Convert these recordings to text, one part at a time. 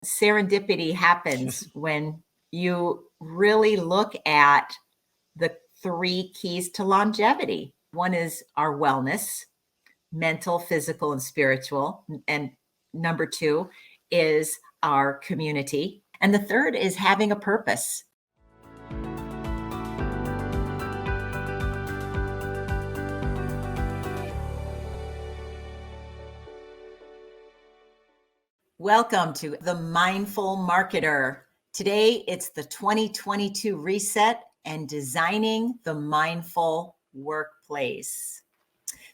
serendipity happens when you really look at the 3 keys to longevity. One is our wellness, mental, physical, and spiritual. And number 2 is our community. And the third is having a purpose. Welcome to The Mindful Marketer. Today, it's the 2022 reset and designing the mindful workplace.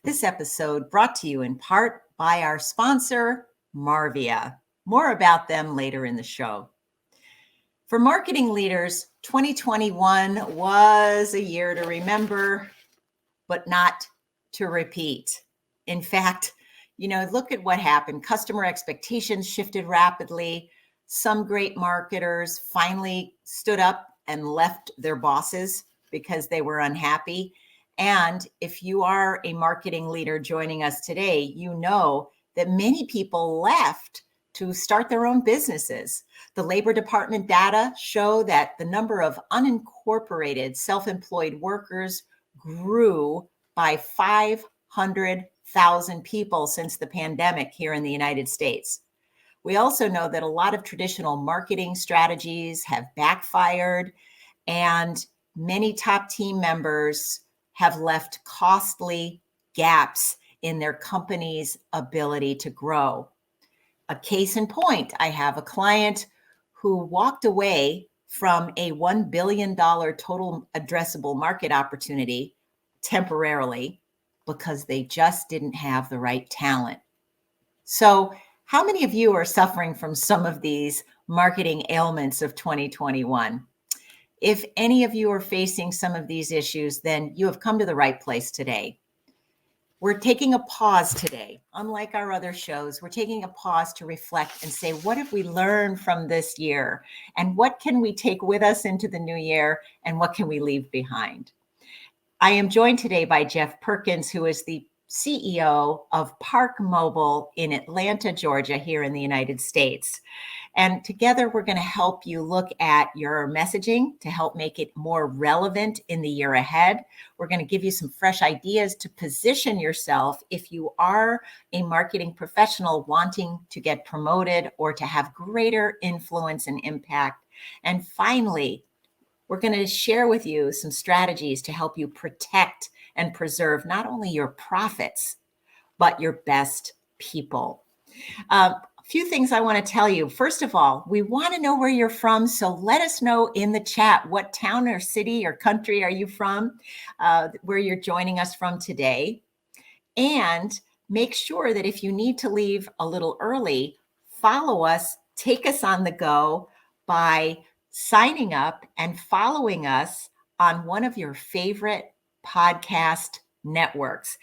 This episode brought to you in part by our sponsor, Marvia. More about them later in the show. For marketing leaders, 2021 was a year to remember, but not to repeat. In fact, look at what happened. Customer expectations shifted rapidly. Some great marketers finally stood up and left their bosses because they were unhappy. And if you are a marketing leader joining us today, you know that many people left to start their own businesses. The Labor Department data show that the number of unincorporated self-employed workers grew by 500,000 people since the pandemic here in the United States. We also know that a lot of traditional marketing strategies have backfired, and many top team members have left costly gaps in their company's ability to grow. A case in point, I have a client who walked away from a $1 billion total addressable market opportunity temporarily because they just didn't have the right talent. So how many of you are suffering from some of these marketing ailments of 2021? If any of you are facing some of these issues, then you have come to the right place today. We're taking a pause today. Unlike our other shows, we're taking a pause to reflect and say, what have we learned from this year? And what can we take with us into the new year? And what can we leave behind? I am joined today by Jeff Perkins, who is the CEO of ParkMobile in Atlanta, Georgia, here in the United States. And together, we're going to help you look at your messaging to help make it more relevant in the year ahead. We're going to give you some fresh ideas to position yourself if you are a marketing professional wanting to get promoted or to have greater influence and impact. And finally, we're going to share with you some strategies to help you protect and preserve not only your profits, but your best people. A few things I want to tell you. First of all, we want to know where you're from. So let us know in the chat, what town or city or country are you from, where you're joining us from today. And make sure that if you need to leave a little early, follow us, take us on the go by signing up and following us on one of your favorite podcast networks.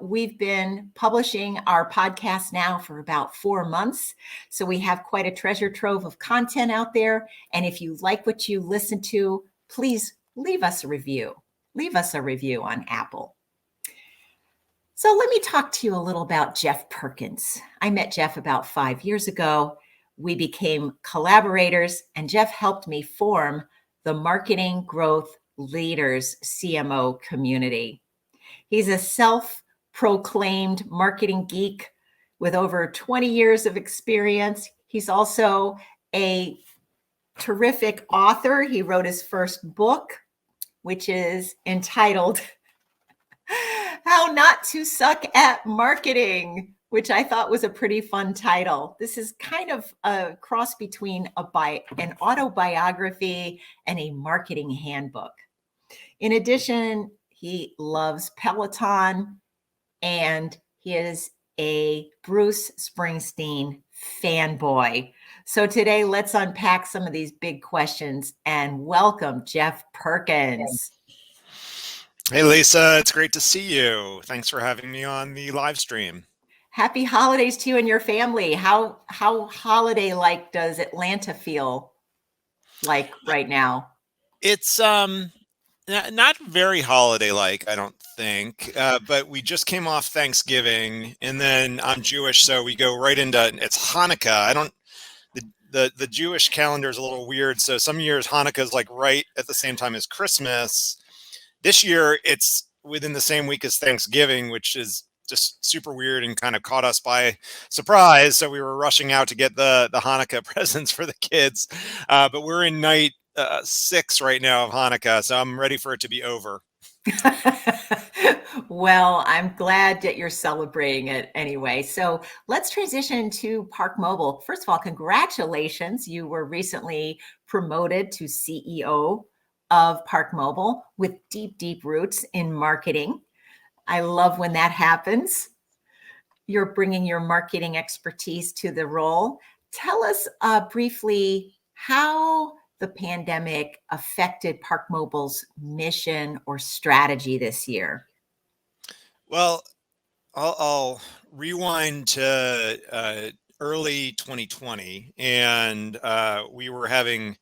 We've been publishing our podcast now for about 4 months. So we have quite a treasure trove of content out there. And if you like what you listen to, please leave us a review. Leave us a review on Apple. So let me talk to you a little about Jeff Perkins. I met Jeff about 5 years ago. We became collaborators, and Jeff helped me form the Marketing Growth Leaders CMO community. He's a self-proclaimed marketing geek with over 20 years of experience. He's also a terrific author. He wrote his first book, which is entitled How Not to Suck at Marketing, which I thought was a pretty fun title. This is kind of a cross between an autobiography and a marketing handbook. In addition, he loves Peloton, and he is a Bruce Springsteen fanboy. So today, let's unpack some of these big questions and welcome Jeff Perkins. Hey, Lisa, it's great to see you. Thanks for having me on the live stream. Happy holidays to you and your family. How holiday-like does Atlanta feel like right now? It's not very holiday-like, I don't think, but we just came off Thanksgiving, and then I'm Jewish, so we go right into it's Hanukkah. the Jewish calendar is a little weird. So some years Hanukkah is like right at the same time as Christmas. This year it's within the same week as Thanksgiving, which is just super weird and kind of caught us by surprise. So we were rushing out to get the Hanukkah presents for the kids. But we're in night 6 right now of Hanukkah, so I'm ready for it to be over. Well, I'm glad that you're celebrating it anyway. So let's transition to ParkMobile. First of all, congratulations. You were recently promoted to CEO of ParkMobile with deep, deep roots in marketing. I love when that happens. You're bringing your marketing expertise to the role. Tell us briefly how the pandemic affected ParkMobile's mission or strategy this year. Well, I'll rewind to early 2020, and we were having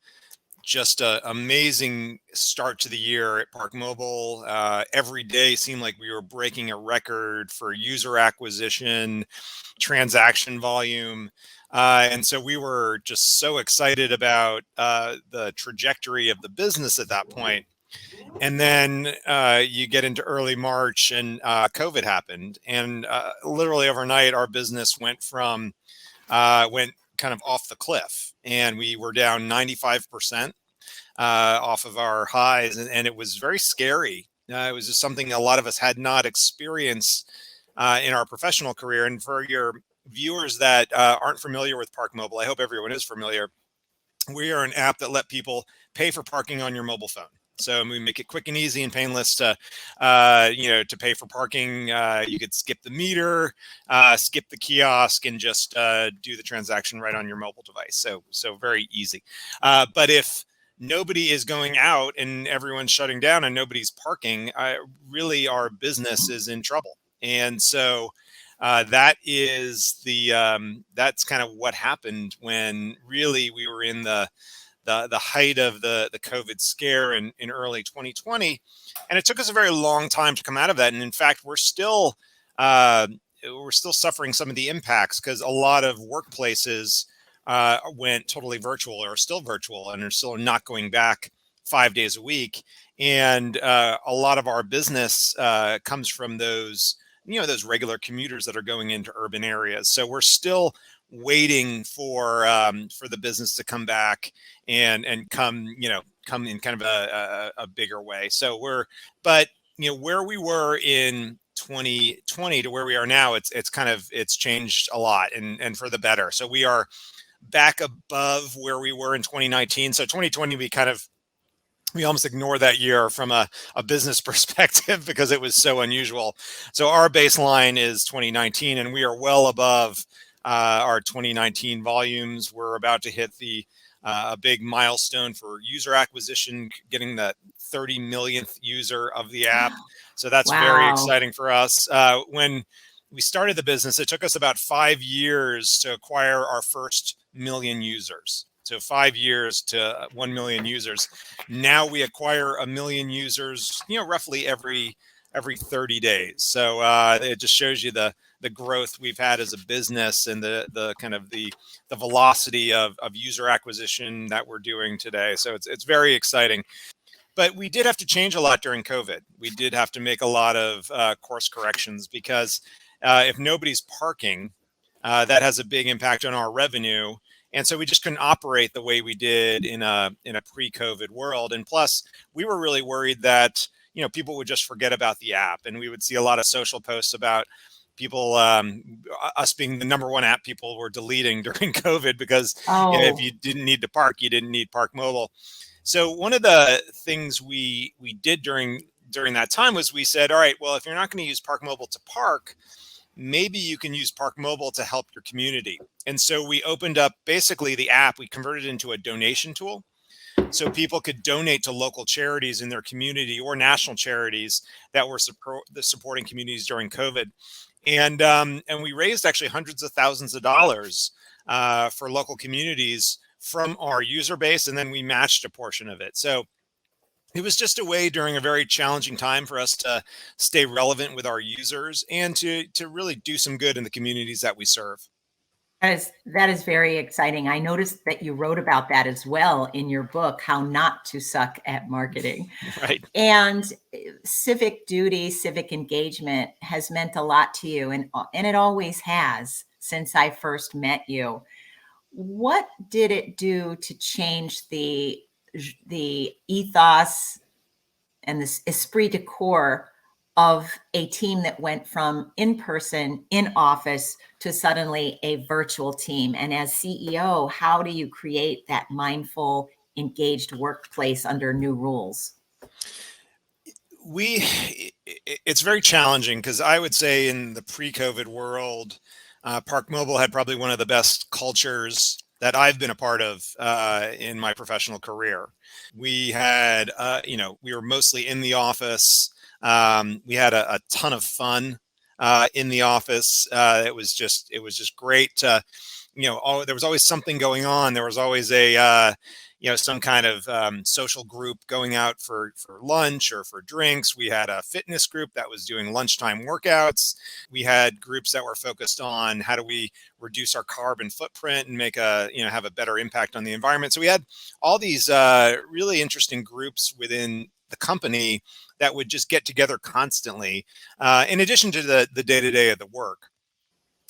just an amazing start to the year at ParkMobile. Every day seemed like we were breaking a record for user acquisition, transaction volume. And so we were just so excited about the trajectory of the business at that point. And then you get into early March and COVID happened. And literally overnight, our business went kind of off the cliff. And we were down 95% off of our highs. And it was very scary. It was just something a lot of us had not experienced in our professional career. And for your viewers that aren't familiar with ParkMobile, I hope everyone is familiar. We are an app that let people pay for parking on your mobile phone. So we make it quick and easy and painless to pay for parking. You could skip the meter, skip the kiosk, and just do the transaction right on your mobile device. So very easy. But if nobody is going out and everyone's shutting down and nobody's parking, really our business is in trouble. And so that's kind of what happened when really we were in the height of the COVID scare in early 2020. And it took us a very long time to come out of that. And in fact, we're still suffering some of the impacts because a lot of workplaces went totally virtual or are still virtual and are still not going back 5 days a week. And a lot of our business comes from those regular commuters that are going into urban areas. So we're still waiting for the business to come back and come in kind of a bigger way. So but where we were in 2020 to where we are now, it's changed a lot and for the better. So we are back above where we were in 2019. So 2020, we almost ignore that year from a business perspective because it was so unusual. So our baseline is 2019, and we are well above our 2019 volumes. We're about to hit a big milestone for user acquisition, getting the 30 millionth user of the app. So that's very exciting for us. When we started the business, it took us about 5 years to acquire our first million users. So 5 years to 1 million users. Now we acquire 1 million users, roughly every 30 days. So it just shows you the growth we've had as a business and the kind of the velocity of user acquisition that we're doing today. So it's very exciting. But we did have to change a lot during COVID. We did have to make a lot of course corrections because if nobody's parking, that has a big impact on our revenue. And so we just couldn't operate the way we did in a pre-COVID world. And plus, we were really worried that people would just forget about the app, and we would see a lot of social posts about people, us being the number one app people were deleting during COVID because if you didn't need to park, you didn't need ParkMobile. So one of the things we did during that time was we said, all right, well, if you're not going to use ParkMobile to park, maybe you can use ParkMobile to help your community. And so we opened up basically the app, we converted it into a donation tool. So people could donate to local charities in their community or national charities that were supporting communities during COVID. And we raised actually hundreds of thousands of dollars for local communities from our user base. And then we matched a portion of it. So it was just a way during a very challenging time for us to stay relevant with our users and to really do some good in the communities that we serve. That is very exciting. I noticed that you wrote about that as well in your book, How Not to Suck at Marketing. Right. And civic duty, civic engagement has meant a lot to you, and it always has since I first met you. What did it do to change the ethos and this esprit de corps of a team that went from in person, in office, to suddenly a virtual team? And as CEO, how do you create that mindful, engaged workplace under new rules? It's very challenging because I would say in the pre-COVID world, ParkMobile had probably one of the best cultures that I've been a part of in my professional career. We had, we were mostly in the office. We had a ton of fun in the office. It was just great to, there was always something going on. There was always some kind of social group going out for lunch or for drinks. We had a fitness group that was doing lunchtime workouts. We had groups that were focused on how do we reduce our carbon footprint and have a better impact on the environment. So we had all these really interesting groups within the company that would just get together constantly, in addition to the day-to-day of the work.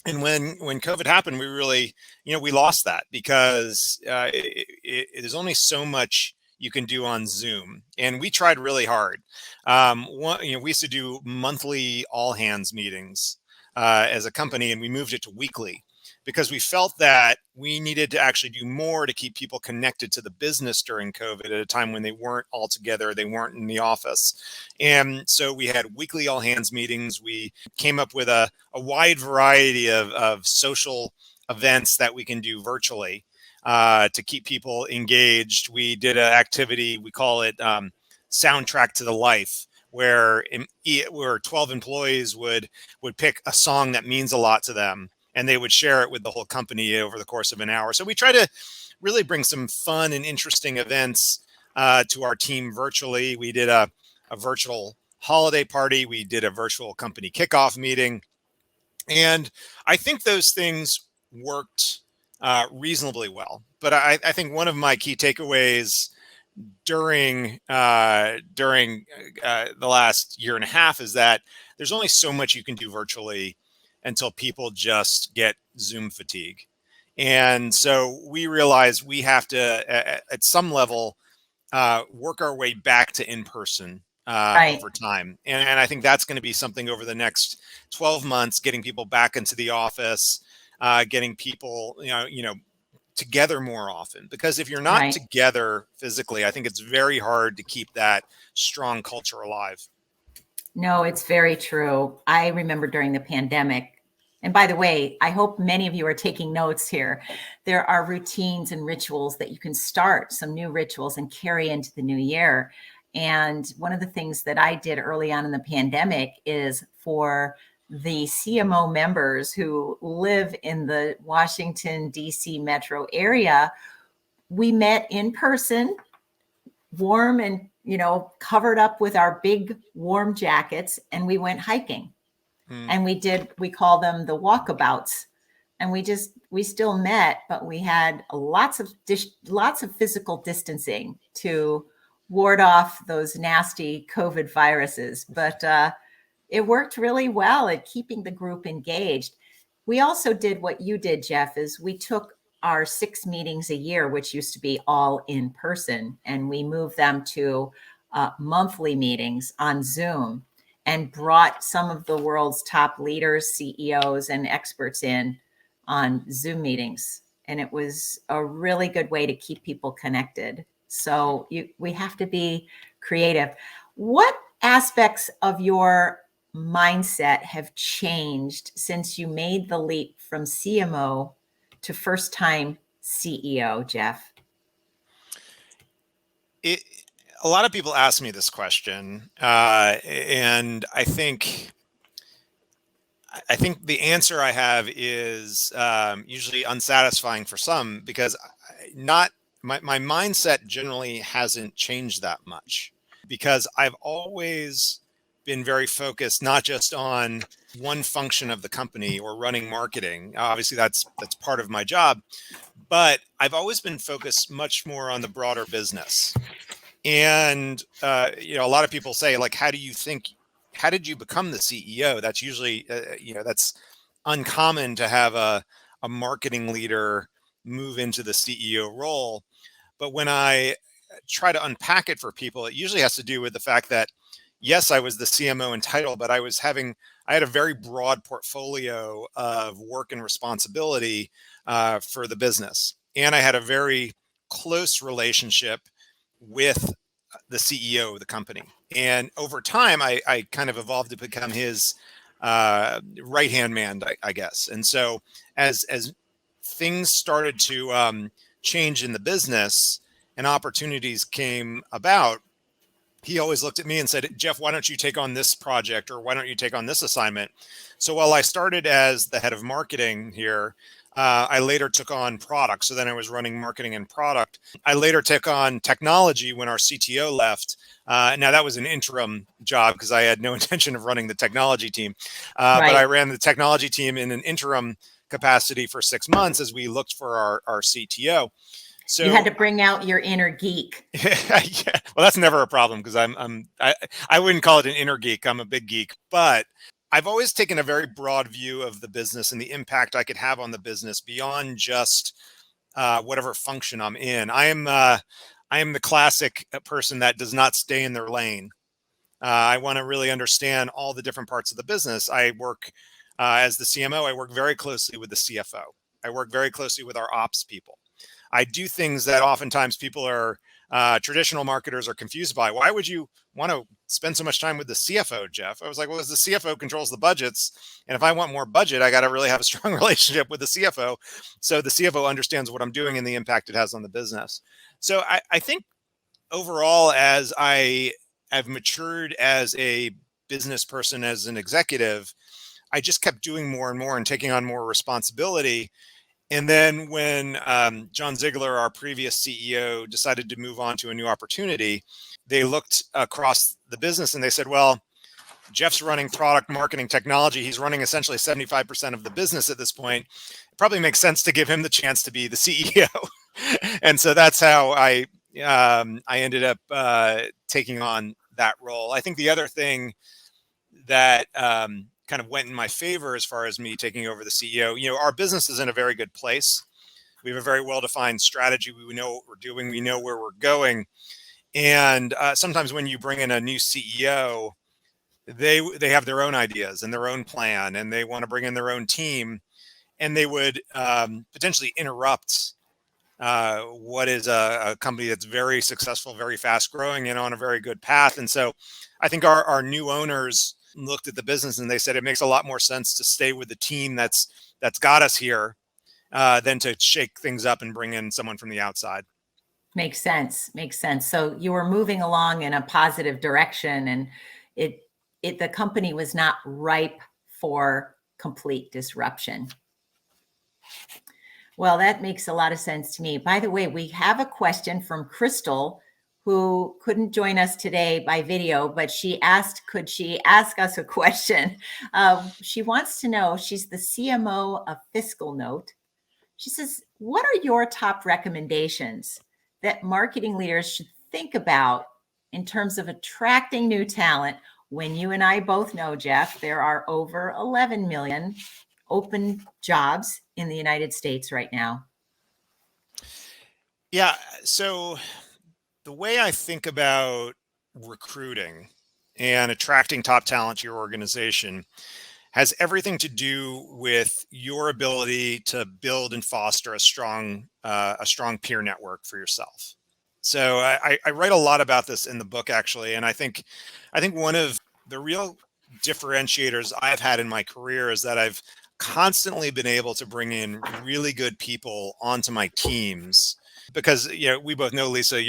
And when COVID happened, we really, we lost that because there's only so much you can do on Zoom, and we tried really hard. We used to do monthly all hands meetings as a company, and we moved it to weekly because we felt that we needed to actually do more to keep people connected to the business during COVID at a time when they weren't all together, they weren't in the office. And so we had weekly all hands meetings. We came up with a wide variety of social events that we can do virtually to keep people engaged. We did an activity, we call it Soundtrack to the Life, where 12 employees would pick a song that means a lot to them, and they would share it with the whole company over the course of an hour. So we try to really bring some fun and interesting events to our team virtually. We did a virtual holiday party. We did a virtual company kickoff meeting. And I think those things worked reasonably well. But I think one of my key takeaways during the last year and a half is that there's only so much you can do virtually until people just get Zoom fatigue. And so we realize we have to, at some level, work our way back to in-person Right. over time. And I think that's going to be something over the next 12 months, getting people back into the office, getting people, together more often. Because if you're not Right. together physically, I think it's very hard to keep that strong culture alive. No, it's very true. I remember during the pandemic, and by the way, I hope many of you are taking notes here. There are routines and rituals that you can start, some new rituals, and carry into the new year. And one of the things that I did early on in the pandemic is for the CMO members who live in the Washington, D.C. metro area, we met in person, warm and covered up with our big warm jackets, and we went hiking. And we call them the walkabouts. And we still met, but we had lots of physical distancing to ward off those nasty COVID viruses. But it worked really well at keeping the group engaged. We also did what you did, Jeff, is we took our 6 meetings a year, which used to be all in person, and we moved them to monthly meetings on Zoom, and brought some of the world's top leaders, CEOs, and experts in on Zoom meetings. And it was a really good way to keep people connected. So we have to be creative. What aspects of your mindset have changed since you made the leap from CMO to first-time CEO, Jeff? A lot of people ask me this question, and I think the answer I have is usually unsatisfying for some, because my mindset generally hasn't changed that much, because I've always been very focused not just on one function of the company or running marketing. Obviously, that's part of my job, but I've always been focused much more on the broader business. And a lot of people say, like, how did you become the CEO? That's usually that's uncommon to have a marketing leader move into the CEO role. But when I try to unpack it for people, it usually has to do with the fact that, yes, I was the CMO in title, but I had a very broad portfolio of work and responsibility for the business. And I had a very close relationship with the CEO of the company. And over time, I kind of evolved to become his right-hand man, I guess. And so as things started to change in the business and opportunities came about, he always looked at me and said, Jeff, why don't you take on this project, or why don't you take on this assignment? So while I started as the head of marketing here, I later took on product. So then I was running marketing and product. I later took on technology when our CTO left. Now that was an interim job because I had no intention of running the technology team. But I ran the technology team in an interim capacity for 6 months as we looked for our CTO. So you had to bring out your inner geek. Yeah. Well, that's never a problem because I wouldn't call it an inner geek. I'm a big geek, but I've always taken a very broad view of the business and the impact I could have on the business beyond just whatever function I'm in. I am the classic person that does not stay in their lane. I want to really understand all the different parts of the business. I work as the CMO. I work very closely with the CFO. I work very closely with our ops people. I do things that oftentimes people are traditional marketers are confused by. Why would you want to spend so much time with the CFO, Jeff? I was like, well, as the CFO controls the budgets, and if I want more budget, I got to really have a strong relationship with the CFO. So the CFO understands what I'm doing and the impact it has on the business. So I think overall, as I have matured as a business person, as an executive, I just kept doing more and more and taking on more responsibility. And then when John Ziegler, our previous CEO, decided to move on to a new opportunity, they looked across the business and they said, well, Jeff's running product, marketing, technology. He's running essentially 75% of the business at this point. It probably makes sense to give him the chance to be the CEO. And so that's how I ended up taking on that role. I think the other thing that kind of went in my favor as far as me taking over the CEO, our business is in a very good place. We have a very well-defined strategy. We know what we're doing. We know where we're going. And sometimes when you bring in a new CEO, they have their own ideas and their own plan, and they want to bring in their own team, and they would potentially interrupt what is a company that's very successful, very fast growing, and on a very good path. And so I think our new owners looked at the business and they said it makes a lot more sense to stay with the team that's got us here than to shake things up and bring in someone from the outside. Makes sense. So you were moving along in a positive direction, and the company was not ripe for complete disruption. Well, that makes a lot of sense to me. By the way, we have a question from Crystal, who couldn't join us today by video, but she asked, could she ask us a question? She wants to know, she's the CMO of Fiscal Note. She says, what are your top recommendations that marketing leaders should think about in terms of attracting new talent when you and I both know, Jeff, there are over 11 million open jobs in the United States right now? Yeah. So the way I think about recruiting and attracting top talent to your organization has everything to do with your ability to build and foster a strong peer network for yourself. So I write a lot about this in the book, actually, and I think one of the real differentiators I've had in my career is that I've constantly been able to bring in really good people onto my teams, because we both know, Lisa,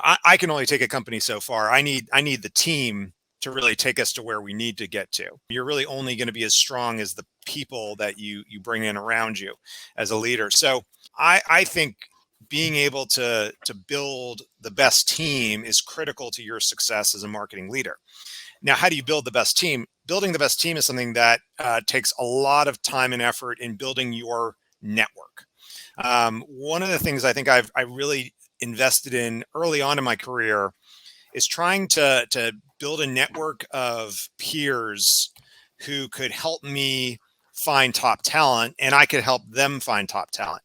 I can only take a company so far. I need the team to really take us to where we need to get to. You're really only going to be as strong as the people that you bring in around you as a leader. So I think being able to build the best team is critical to your success as a marketing leader. Now, how do you build the best team? Building the best team is something that takes a lot of time and effort in building your network. One of the things I think I really invested in early on in my career is trying to build a network of peers who could help me find top talent, and I could help them find top talent.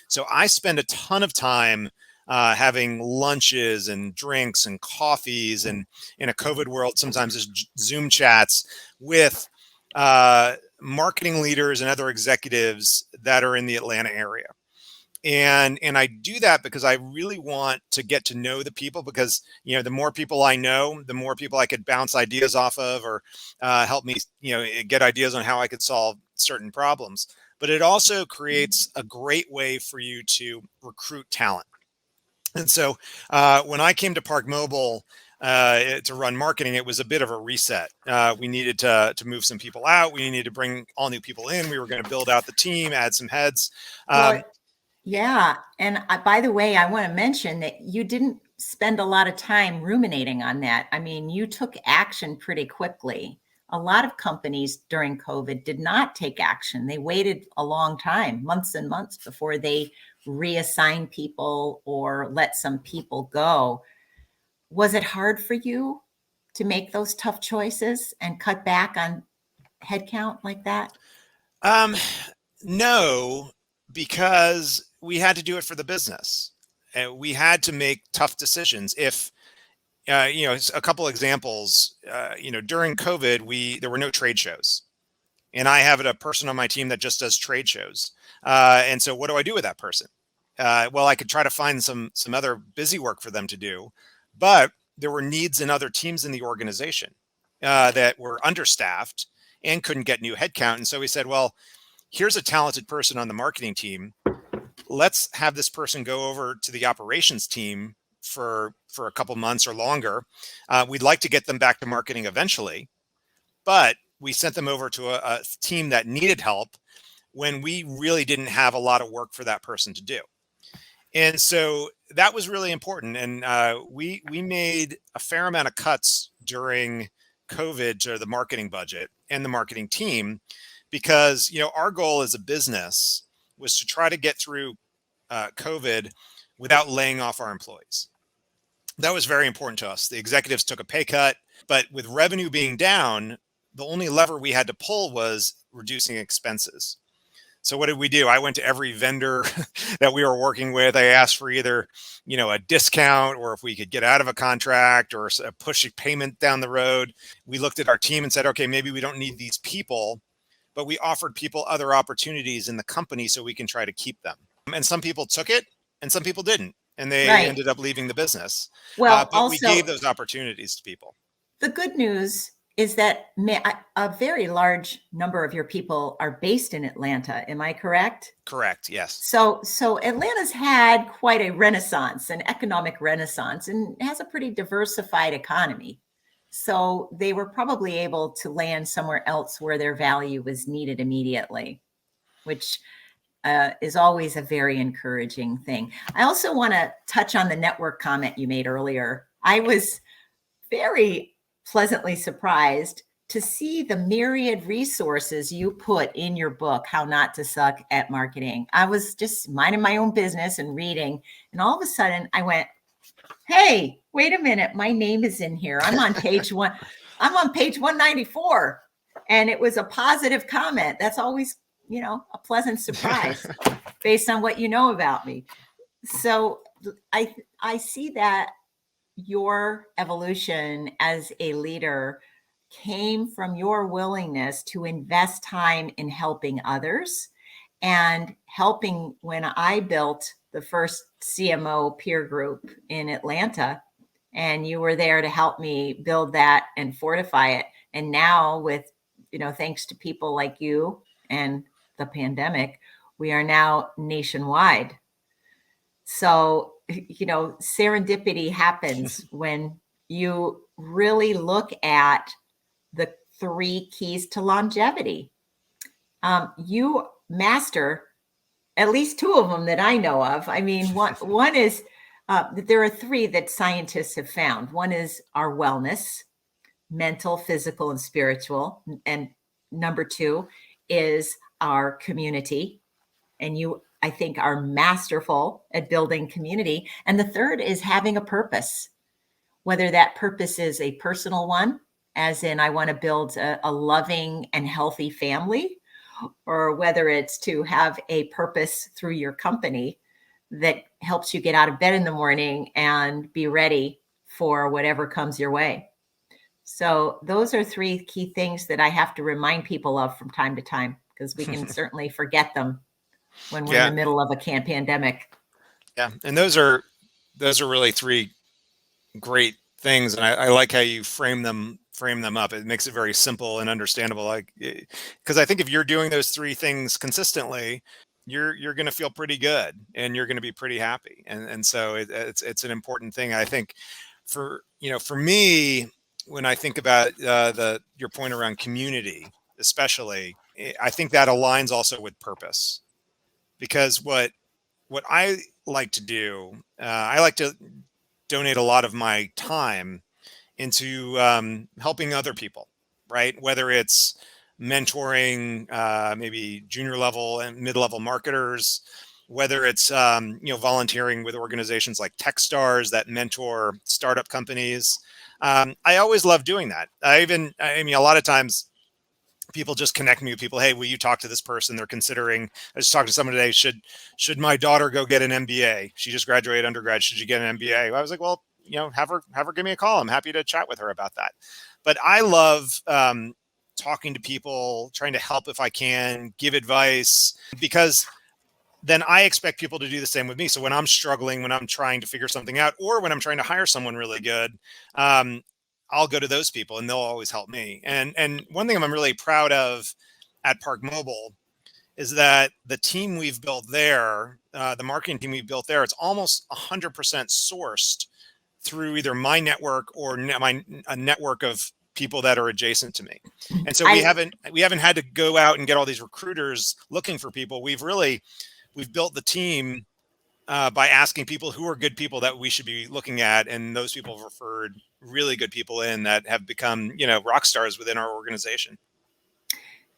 So I spend a ton of time having lunches and drinks and coffees, and in a COVID world, sometimes just Zoom chats with marketing leaders and other executives that are in the Atlanta area. And I do that because I really want to get to know the people, because the more people I know, the more people I could bounce ideas off of, or help me get ideas on how I could solve certain problems. But it also creates a great way for you to recruit talent. And so when I came to ParkMobile to run marketing, it was a bit of a reset. We needed to move some people out. We needed to bring all new people in. We were going to build out the team, add some heads. Yeah. And by the way, I want to mention that you didn't spend a lot of time ruminating on that. I mean, you took action pretty quickly. A lot of companies during COVID did not take action. They waited a long time, months and months, before they reassign people or let some people go. Was it hard for you to make those tough choices and cut back on headcount like that? No, because we had to do it for the business. We had to make tough decisions. If a couple examples, during COVID, there were no trade shows, and I have a person on my team that just does trade shows. And so, what do I do with that person? Well, I could try to find some other busy work for them to do, but there were needs in other teams in the organization that were understaffed and couldn't get new headcount. And so we said, well, here's a talented person on the marketing team. Let's have this person go over to the operations team for a couple months or longer. We'd like to get them back to marketing eventually, but we sent them over to a team that needed help when we really didn't have a lot of work for that person to do. And so that was really important. And we made a fair amount of cuts during COVID to the marketing budget and the marketing team, because our goal as a business was to try to get through COVID without laying off our employees. That was very important to us. The executives took a pay cut, but with revenue being down, the only lever we had to pull was reducing expenses. So what did we do? I went to every vendor that we were working with. I asked for either, a discount, or if we could get out of a contract, or a push payment down the road. We looked at our team and said, okay, maybe we don't need these people, but we offered people other opportunities in the company so we can try to keep them. And some people took it and some people didn't, and they ended up leaving the business. Well, but we gave those opportunities to people. The good news is that a very large number of your people are based in Atlanta. Am I correct? Correct. Yes. So Atlanta's had quite a renaissance, an economic renaissance, and has a pretty diversified economy. So they were probably able to land somewhere else where their value was needed immediately, which is always a very encouraging thing. I also want to touch on the network comment you made earlier. I was very pleasantly surprised to see the myriad resources you put in your book, How Not to Suck at Marketing. I was just minding my own business and reading, and all of a sudden I went, hey, wait a minute, my name is in here. I'm on page 194. And it was a positive comment. That's always, a pleasant surprise based on what you know about me. So I see that your evolution as a leader came from your willingness to invest time in helping others and helping. When I built the first CMO peer group in Atlanta, and you were there to help me build that and fortify it. And now with, thanks to people like you and the pandemic, we are now nationwide. So, serendipity happens when you really look at the 3 keys to longevity. You master at least 2 of them that I know of. I mean, one is that there are 3 that scientists have found. One is our wellness. mental, physical, and spiritual. And number 2 is our community. And you, I think, are masterful at building community. And the third is having a purpose, whether that purpose is a personal one, as in I want to build a loving and healthy family, or whether it's to have a purpose through your company that helps you get out of bed in the morning and be ready for whatever comes your way. So those are 3 key things that I have to remind people of from time to time, because we can certainly forget them when we're in the middle of a pandemic. Yeah. And those are really 3 great things. And I like how you frame them up. It makes it very simple and understandable. Like, because I think if you're doing those 3 things consistently, you're going to feel pretty good and you're going to be pretty happy. And so it's an important thing. I think for me, when I think about your point around community, especially, I think that aligns also with purpose, because what I like to do, I like to donate a lot of my time into helping other people, right? Whether it's mentoring maybe junior level and mid-level marketers, whether it's volunteering with organizations like TechStars that mentor startup companies. I always love doing that. I mean, a lot of times people just connect me with people. Hey, will you talk to this person? They're considering. I just talked to someone today. Should my daughter go get an MBA? She just graduated undergrad. Should you get an MBA? I was like, well, have her give me a call. I'm happy to chat with her about that. But I love talking to people, trying to help if I can, give advice, because then I expect people to do the same with me. So when I'm struggling, when I'm trying to figure something out, or when I'm trying to hire someone really good, I'll go to those people and they'll always help me. And one thing I'm really proud of at ParkMobile is that the team we've built there, the marketing team we've built there, it's almost 100% sourced through either my network or a network of people that are adjacent to me. And so we haven't had to go out and get all these recruiters looking for people. We've built the team by asking people who are good people that we should be looking at, and those people have referred really good people in that have become rock stars within our organization.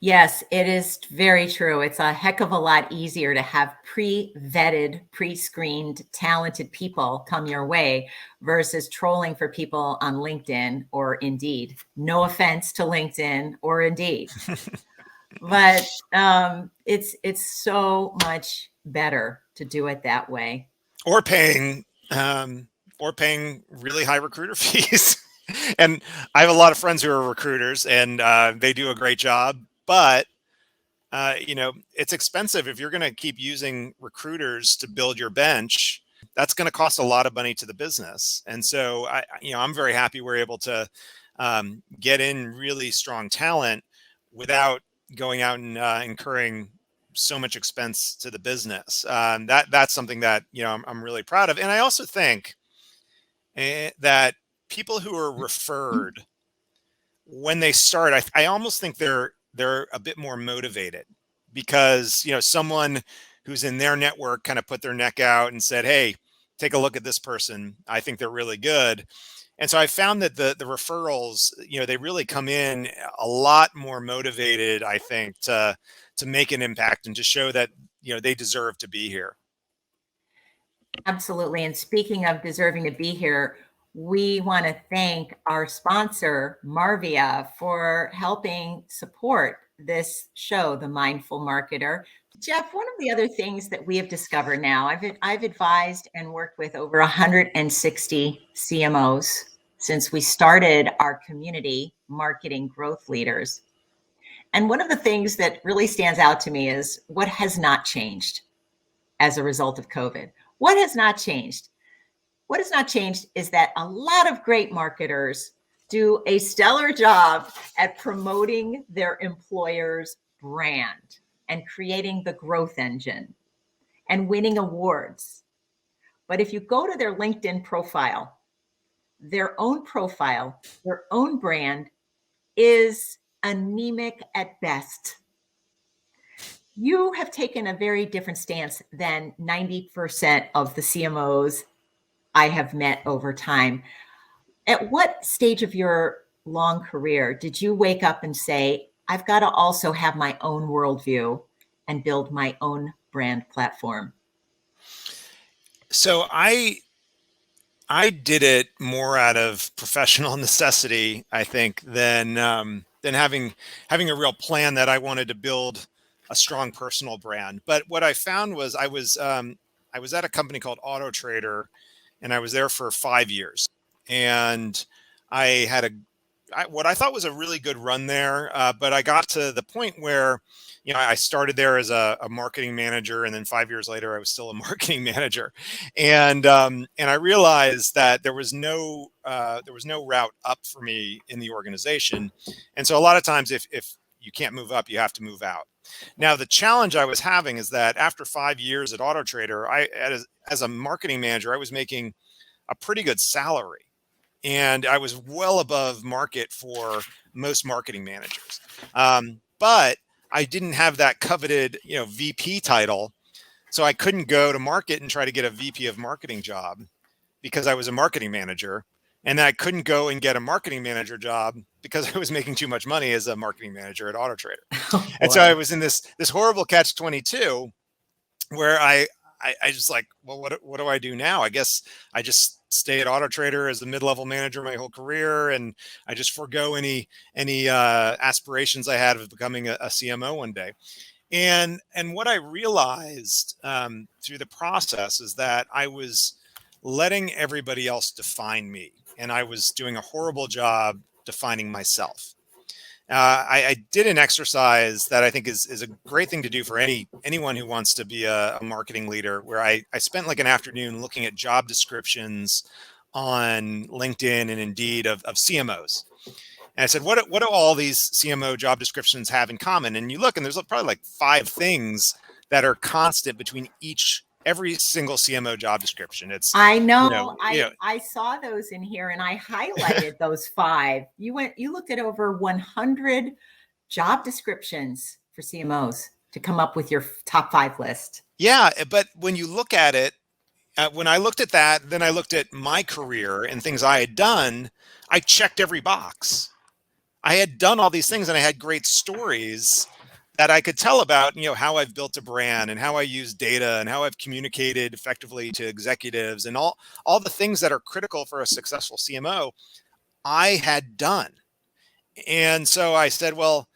Yes, it is very true. It's a heck of a lot easier to have pre-vetted, pre-screened, talented people come your way versus trolling for people on LinkedIn or Indeed. No offense to LinkedIn or Indeed, but it's so much better to do it that way. Or paying really high recruiter fees. And I have a lot of friends who are recruiters, and they do a great job. But it's expensive if you're going to keep using recruiters to build your bench. That's going to cost a lot of money to the business. And so I'm very happy we're able to get in really strong talent without going out and incurring so much expense to the business. That's something that I'm really proud of. And I also think that people who are referred, when they start, I almost think they're a bit more motivated, because someone who's in their network kind of put their neck out and said, hey, take a look at this person, I think they're really good. And so I found that the referrals, they really come in a lot more motivated, I think, to make an impact and to show that they deserve to be here. Absolutely. And speaking of deserving to be here, we want to thank our sponsor, Marvia, for helping support this show, The Mindful Marketer. Jeff, one of the other things that we have discovered now, I've advised and worked with over 160 CMOs since we started our community marketing growth leaders. And one of the things that really stands out to me is what has not changed as a result of COVID. What has not changed? What has not changed is that a lot of great marketers do a stellar job at promoting their employer's brand and creating the growth engine and winning awards. But if you go to their LinkedIn profile, their own brand is anemic at best. You have taken a very different stance than 90% of the CMOs I have met over time. At what stage of your long career, did you wake up and say, I've got to also have my own worldview and build my own brand platform? So I did it more out of professional necessity, I think, than having a real plan that I wanted to build a strong personal brand. But what I found was I was at a company called Auto Trader, and I was there for 5 years, and I had what I thought was a really good run there. But I got to the point where, I started there as a marketing manager, and then 5 years later, I was still a marketing manager, and I realized that there was no route up for me in the organization, and so a lot of times, if you can't move up, you have to move out. Now, the challenge I was having is that after 5 years at Auto Trader, as a marketing manager, I was making a pretty good salary, and I was well above market for most marketing managers. But I didn't have that coveted, VP title, so I couldn't go to market and try to get a VP of marketing job because I was a marketing manager, and then I couldn't go and get a marketing manager job because I was making too much money as a marketing manager at Auto Trader. Oh, And so I boy. was in this horrible catch 22 where I just like, well, what do I do now? I guess I just stay at Auto Trader as the mid-level manager my whole career, and I just forego any aspirations I had of becoming a CMO one day. And what I realized through the process is that I was letting everybody else define me, and I was doing a horrible job defining myself. I did an exercise that I think is a great thing to do for anyone who wants to be a marketing leader, where I spent like an afternoon looking at job descriptions on LinkedIn and Indeed of CMOs. And I said, what do all these CMO job descriptions have in common? And you look, and there's probably like 5 things that are constant between every single CMO job description. It's, I know. I saw those in here, and I highlighted those 5. You looked at over 100 job descriptions for CMOs to come up with your top 5 list. Yeah, but when you look at it, when I looked at that, then I looked at my career and things I had done. I checked every box. I had done all these things, and I had great stories that I could tell about, how I've built a brand and how I use data and how I've communicated effectively to executives, and all the things that are critical for a successful CMO I had done. And so I said, well,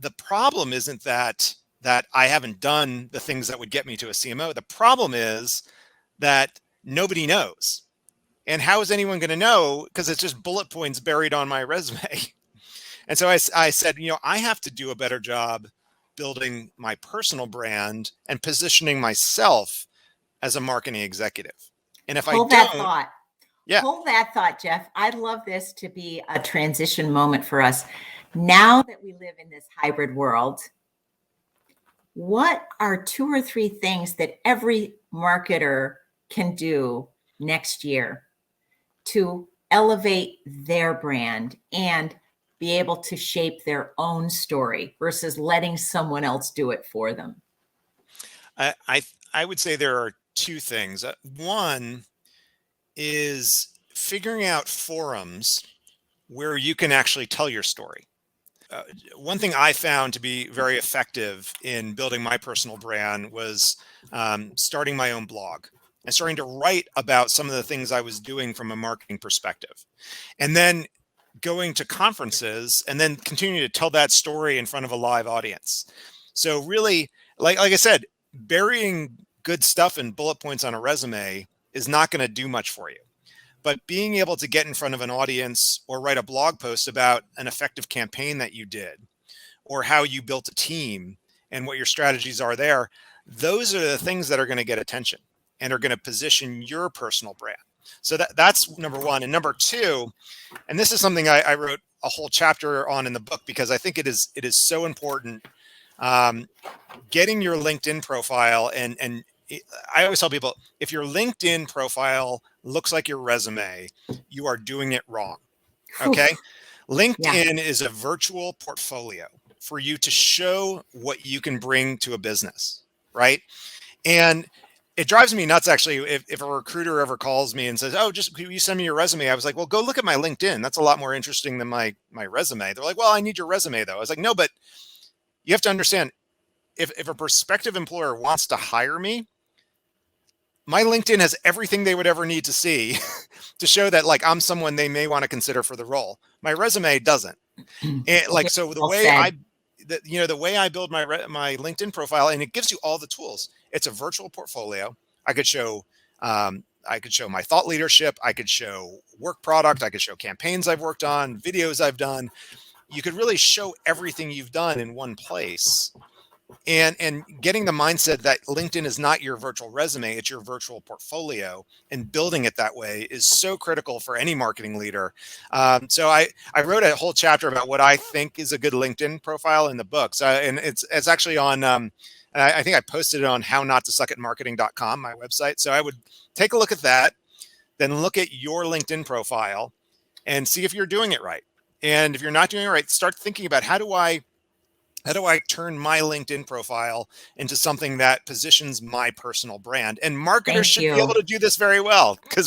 the problem isn't that I haven't done the things that would get me to a CMO. The problem is that nobody knows. And how is anyone going to know? Because it's just bullet points buried on my resume. And so I said, I have to do a better job building my personal brand and positioning myself as a marketing executive. And if Hold I that don't, thought. yeah, Hold that thought, Jeff. I'd love this to be a transition moment for us. Now that we live in this hybrid world, what are 2 or 3 things that every marketer can do next year to elevate their brand and be able to shape their own story versus letting someone else do it for them? I would say there are 2 things. One is figuring out forums where you can actually tell your story. One thing I found to be very effective in building my personal brand was starting my own blog and starting to write about some of the things I was doing from a marketing perspective, and then going to conferences and then continuing to tell that story in front of a live audience. So really, like I said, burying good stuff in bullet points on a resume is not going to do much for you. But being able to get in front of an audience or write a blog post about an effective campaign that you did, or how you built a team and what your strategies are there, those are the things that are going to get attention and are going to position your personal brand. So that's number one. And number 2, and this is something I wrote a whole chapter on in the book because I think it is so important. Getting your LinkedIn profile, and I always tell people, if your LinkedIn profile looks like your resume, you are doing it wrong. Okay. LinkedIn is a virtual portfolio for you to show what you can bring to a business. Right. And It drives me nuts, actually, if a recruiter ever calls me and says, "Oh, just can you send me your resume?" I was like, "Well, go look at my LinkedIn. That's a lot more interesting than my resume." They're like, "Well, I need your resume though." I was like, "No, but you have to understand, if a prospective employer wants to hire me, my LinkedIn has everything they would ever need to see to show that like I'm someone they may want to consider for the role. My resume doesn't." And like, Very so the well way said. the way I build my LinkedIn profile, and it gives you all the tools. It's a virtual portfolio. I could show, I could show my thought leadership. I could show work product. I could show campaigns I've worked on, videos I've done. You could really show everything you've done in one place. And getting the mindset that LinkedIn is not your virtual resume, it's your virtual portfolio, and building it that way is so critical for any marketing leader. So I wrote a whole chapter about what I think is a good LinkedIn profile in the book. So, and it's actually on, I think I posted it on hownottosuckatmarketing.com, my website. So I would take a look at that, then look at your LinkedIn profile and see if you're doing it right. And if you're not doing it right, start thinking about how do I turn my LinkedIn profile into something that positions my personal brand? And marketers Thank should be able you. to do this very well, because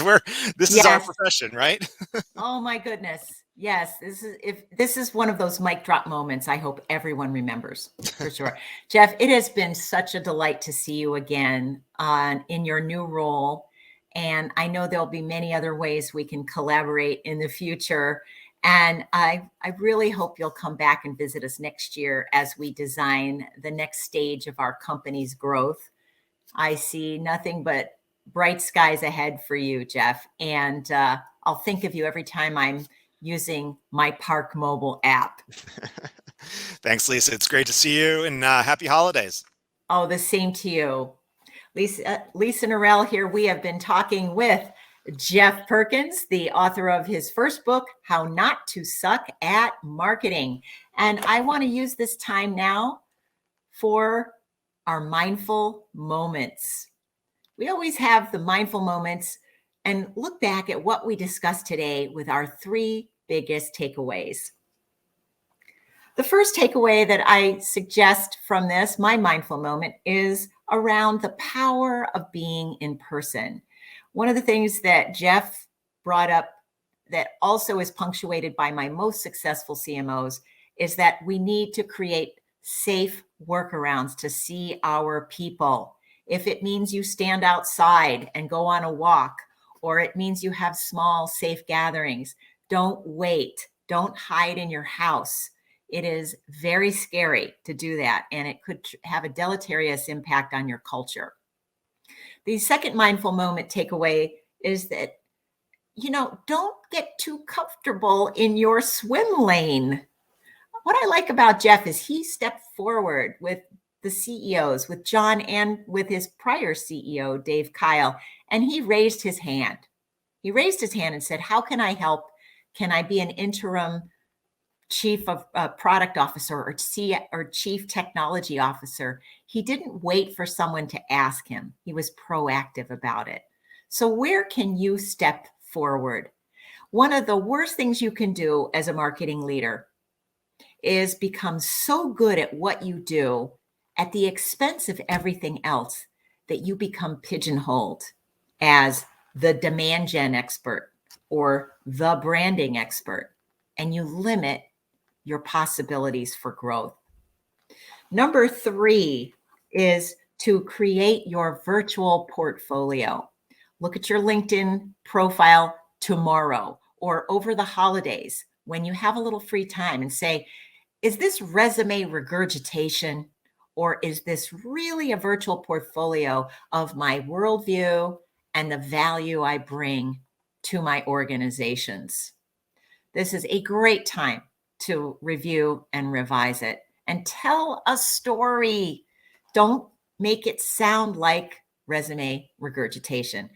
this is our Yes. profession, right? Oh my goodness. Yes, this is one of those mic drop moments I hope everyone remembers for sure. Jeff, it has been such a delight to see you again in your new role. And I know there'll be many other ways we can collaborate in the future. And I really hope you'll come back and visit us next year as we design the next stage of our company's growth. I see nothing but bright skies ahead for you, Jeff. And I'll think of you every time I'm using my ParkMobile app. Thanks, Lisa. It's great to see you, and happy holidays. Oh, the same to you. Lisa Nirell here. We have been talking with Jeff Perkins, the author of his first book, How Not to Suck at Marketing. And I want to use this time now for our mindful moments. We always have the mindful moments and look back at what we discussed today with our three biggest takeaways. The first takeaway that I suggest from this, my mindful moment, is around the power of being in person. One of the things that Jeff brought up that also is punctuated by my most successful CMOs is that we need to create safe workarounds to see our people. If it means you stand outside and go on a walk, or it means you have small, safe gatherings, don't wait. Don't hide in your house. It is very scary to do that, and it could have a deleterious impact on your culture. The second mindful moment takeaway is that, don't get too comfortable in your swim lane. What I like about Jeff is he stepped forward with the CEOs, with John and with his prior CEO, Dave Kyle, and he raised his hand. He raised his hand and said, how can I help? Can I be an interim chief of product officer or chief technology officer? He didn't wait for someone to ask him. He was proactive about it. So where can you step forward? One of the worst things you can do as a marketing leader is become so good at what you do at the expense of everything else that you become pigeonholed as the demand gen expert or the branding expert, and you limit your possibilities for growth. Number 3 is to create your virtual portfolio. Look at your LinkedIn profile tomorrow or over the holidays when you have a little free time and say, is this resume regurgitation, or is this really a virtual portfolio of my worldview and the value I bring to my organizations? This is a great time to review and revise it and tell a story. Don't make it sound like resume regurgitation.